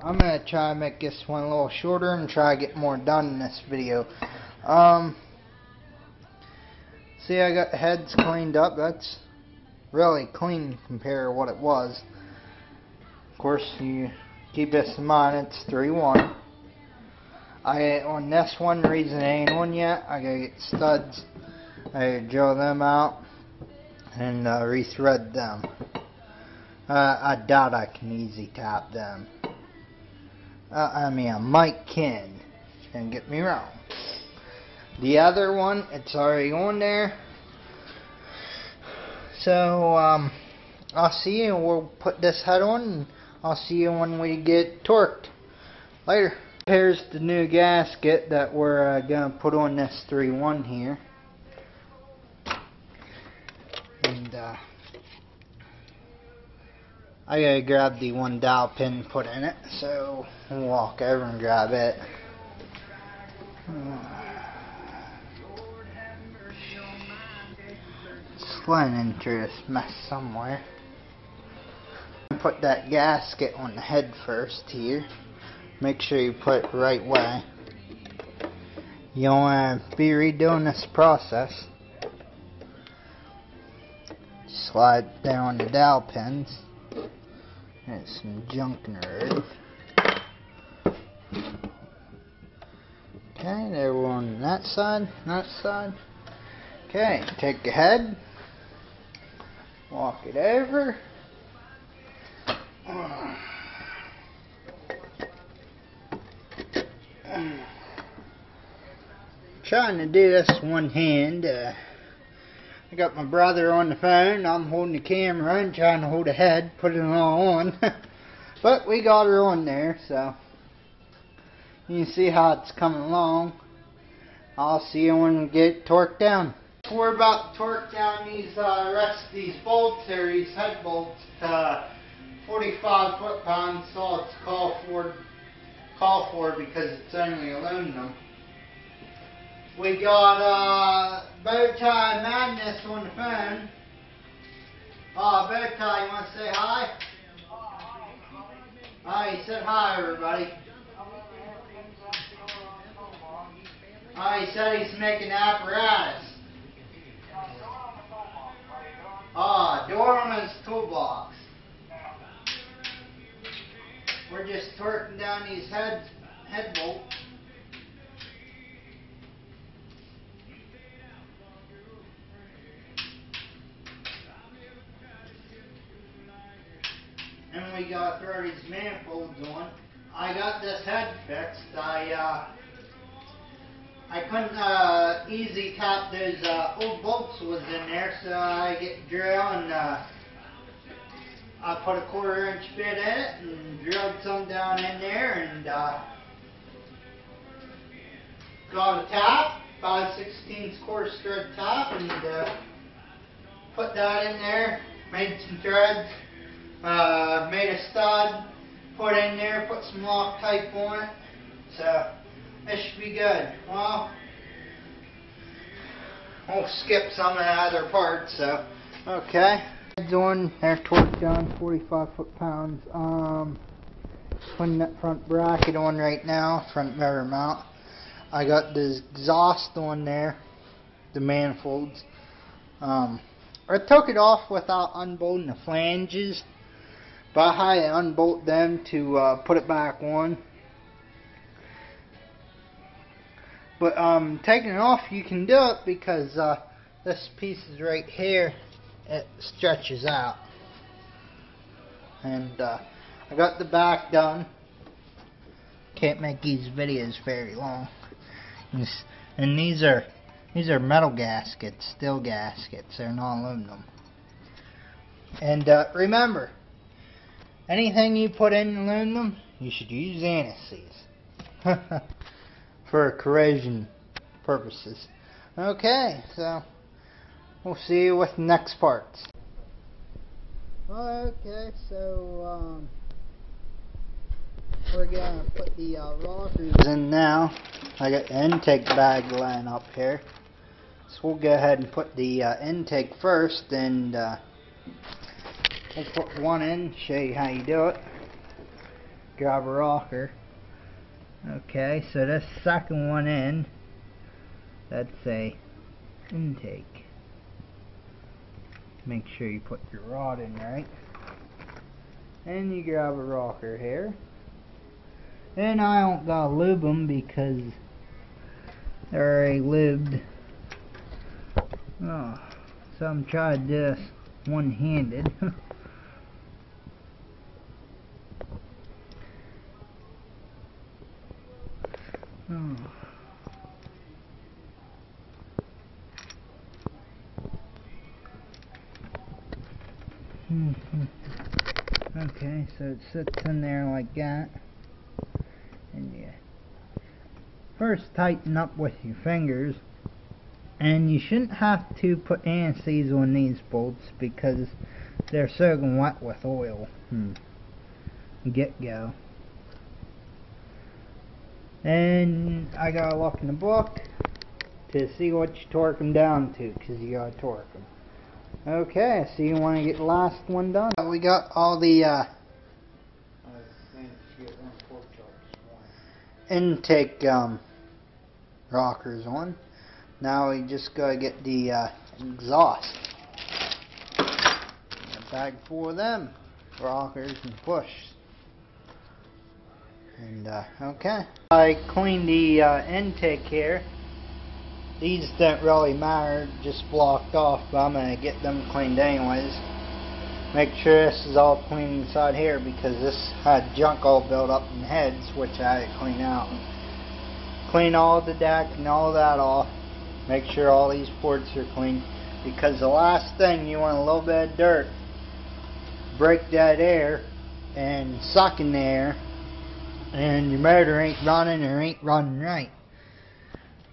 I'm going to try to make this one a little shorter and try to get more done in this video. See, I got the heads cleaned up. That's really clean compared to what it was. Of course, you keep this in mind, it's 3-1. On this one, the reason it ain't on yet, I gotta get studs. I gotta drill them out and rethread them. I doubt I can easy tap them. I might can. Don't get me wrong. The other one, it's already on there. So, I'll see you. We'll put this head on, and I'll see you when we get torqued. Later. Here's the new gasket that we're going to put on this 3-1 here. And I gotta grab the one dowel pin and put in it, so we'll walk over and grab it. Sliding into this mess somewhere. Put that gasket on the head first here. Make sure you put it the right way. You don't want to be redoing this process. Slide down the dowel pins. There's some junk in the road. Okay, there we're on that side, Okay, take the head, walk it over. Trying to do this one hand. I got my brother on the phone. I'm holding the camera and trying to hold the head, put it all on. But we got her on there, so you can see how it's coming along. I'll see you when we get torqued down. We're about to torque down these rest of these bolts here, these head bolts, 45 foot-pounds. So it's called for because it's only aluminum. We got Bowtie Madness on the phone. Bowtie, you want to say hi? Hi, he said hi, everybody. He said he's making apparatus. Door on his toolbox. We're just torquing down these head bolts. And we got to throw these manifolds on. I got this head fixed. I couldn't easy tap those old bolts was in there, so I get the drill and I put a 1/4 inch bit in it and drilled some down in there and got a tap, 5/16 quarter thread tap, and put that in there, made some threads. Made a stud, put in there, put some Loctite on it, so this should be good. Well, we'll skip some of the other parts, so, okay. Heads on, they're torqued down, 45 foot-pounds. Putting that front bracket on right now, front mirror mount. I got this exhaust on there, the manifolds. I took it off without unbolting the flanges. But I had to unbolt them to put it back on. But taking it off, you can do it because this piece is right here. It stretches out. And I got the back done. Can't make these videos very long. And these are metal gaskets, steel gaskets. They're non-aluminum. And remember, anything you put in aluminum, you should use anti-seize for corrosion purposes. Okay, so we'll see you with the next parts. Okay, so we're gonna put the rockers in now. I got the intake bag laying up here, so we'll go ahead and put the intake first, and we'll put one in, show you how you do it. grab a rocker. Okay, so this second one in, that's a intake. Make sure you put your rod in right. And you grab a rocker here. And I don't gotta lube them because they're already lubed. Oh, so I'm trying this one-handed. Oh. Okay, so it sits in there like that, and you first tighten up with your fingers, and you shouldn't have to put anti-seize on these bolts because they're soaking wet with oil. Get-go. And I gotta look in the book to see what you torque them down to, because you gotta torque them. Okay, so you want to get the last one done. We got all the intake rockers on. Now we just gotta get the exhaust. A bag full of them rockers and push. And okay, I cleaned the intake here. These don't really matter, just blocked off, but I'm going to get them cleaned anyways. Make sure this is all clean inside here because this had junk all built up in heads, which I had to clean out. Clean all the deck and all that off. Make sure all these ports are clean, because the last thing you want a little bit of dirt break that air and suck in the air, and your motor ain't running or ain't running right.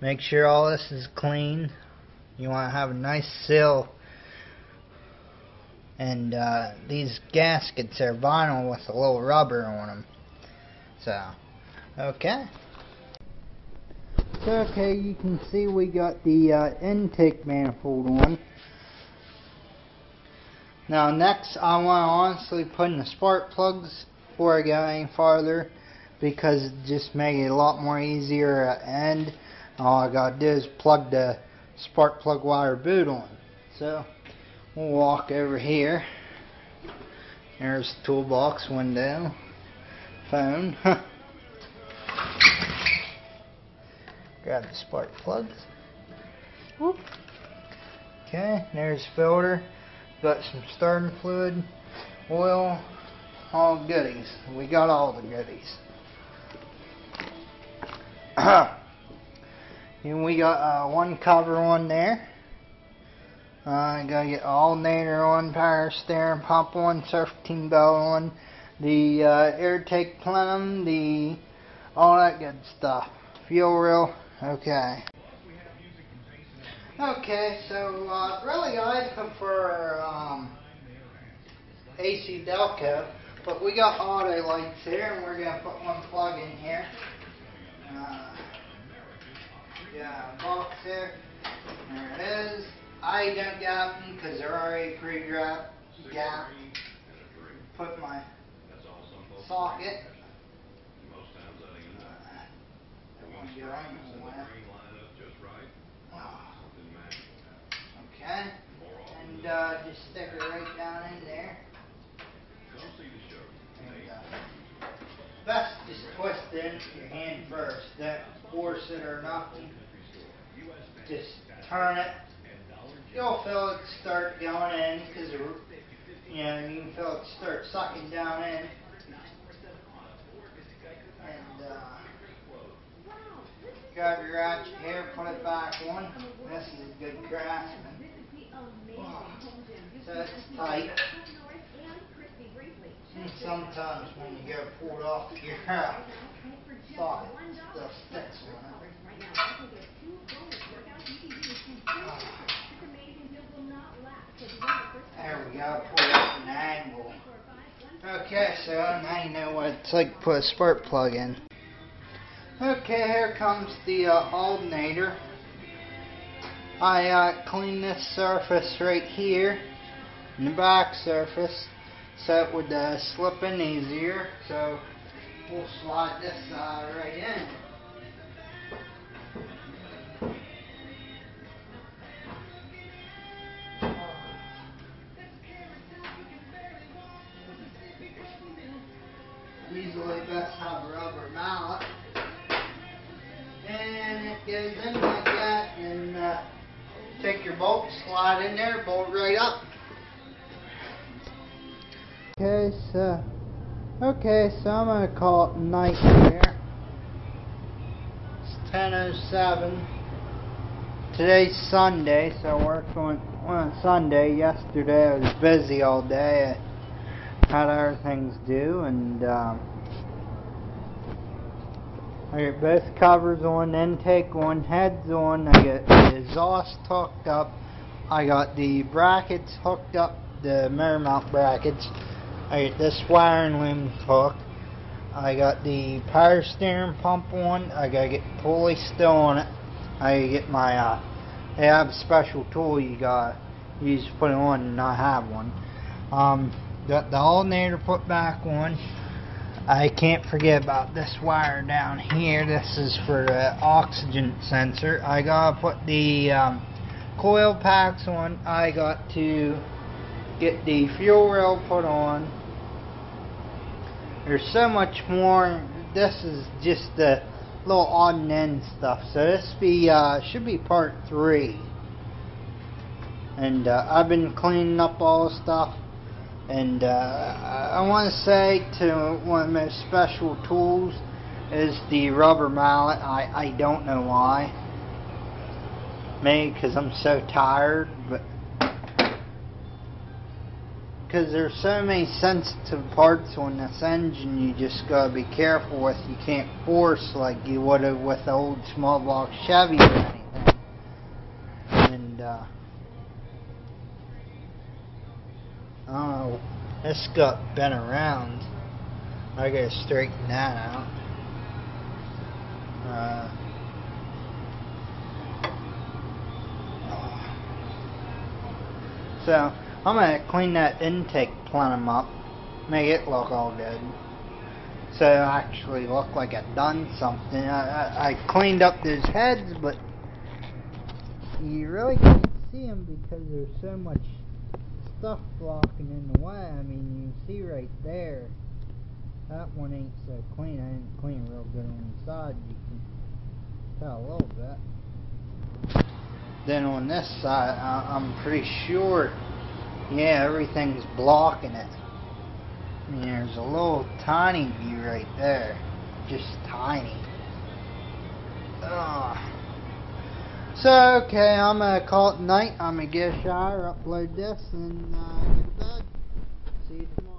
Make sure all this is clean. You want to have a nice seal. And these gaskets are vinyl with a little rubber on them. So, okay. So, okay, you can see we got the intake manifold on. Now next I want to honestly put in the spark plugs before I go any farther, because it just makes it a lot more easier at the end. All I gotta do is plug the spark plug wire boot on. So we'll walk over here. There's the toolbox window, phone. Grab the spark plugs. Whoop. Okay, there's filter. Got some starting fluid, oil, all goodies. We got all the goodies. And we got one cover on there. Gotta get alternator on, power steering pump on, serpentine belt on, the air take plenum, all that good stuff. Fuel reel, okay. Okay, so really I prefer AC Delco, but we got auto lights here, and we're gonna put one plug in here. Yeah, box there. There it is. I don't got them because they're already pre-gapped. Put my socket. Okay. And just stick it right down in there. And, best just twist it into your hand first. Don't force it or nothing. Just turn it. You'll feel it start going in, because you can feel it start sucking down in. And grab your ratchet here, put it back on. This is a good craftsman. So it's tight. And sometimes when you go pull it off your socket, it still sticks on it. There we go, pull it up an angle. Okay, so now you know what it's like to put a spark plug in. Okay, here comes the alternator. I cleaned this surface right here, and the back surface, so it would slip in easier. So we'll slide this side right in. Usually best have a rubber mallet. And it goes in like that, and take your bolt, slide in there, bolt right up. Okay, so I'm gonna call it night here. It's 10:07. Today's Sunday, so I worked on Sunday. Yesterday I was busy all day. I had other things to do, and I got both covers on, intake on, heads on. I got the exhaust hooked up. I got the brackets hooked up, the mirror mount brackets. I got this wiring loom hooked. I got the power steering pump on. I gotta get the pulley still on it. I gotta get my they have a special tool you gotta use to put it on, and I have one. Got the alternator put back on. I can't forget about this wire down here. This is for the oxygen sensor. I gotta put the coil packs on. I got to get the fuel rail put on. There's so much more. This is just the little odd and end stuff. So this should be part 3. And I've been cleaning up all the stuff. And I want to say to one of the most special tools is the rubber mallet. I don't know why. Maybe because I'm so tired, but because there's so many sensitive parts on this engine you just gotta be careful with. You can't force like you would have with the old small block Chevy or anything. And oh, this got bent around. I gotta straighten that out. So I'm gonna clean that intake plenum up, make it look all good. So it actually look like I done something. I cleaned up those heads, but you really can't see them because there's so much stuff blocking in the way. I mean, you can see right there, that one ain't so clean. I didn't clean real good on the side. You can tell a little bit. Then on this side, I'm pretty sure, yeah, everything's blocking it. I mean, there's a little tiny view right there, just tiny. So, okay, I'm going to call it night. I'm going to get a shower, upload this, and get to bed. See you tomorrow.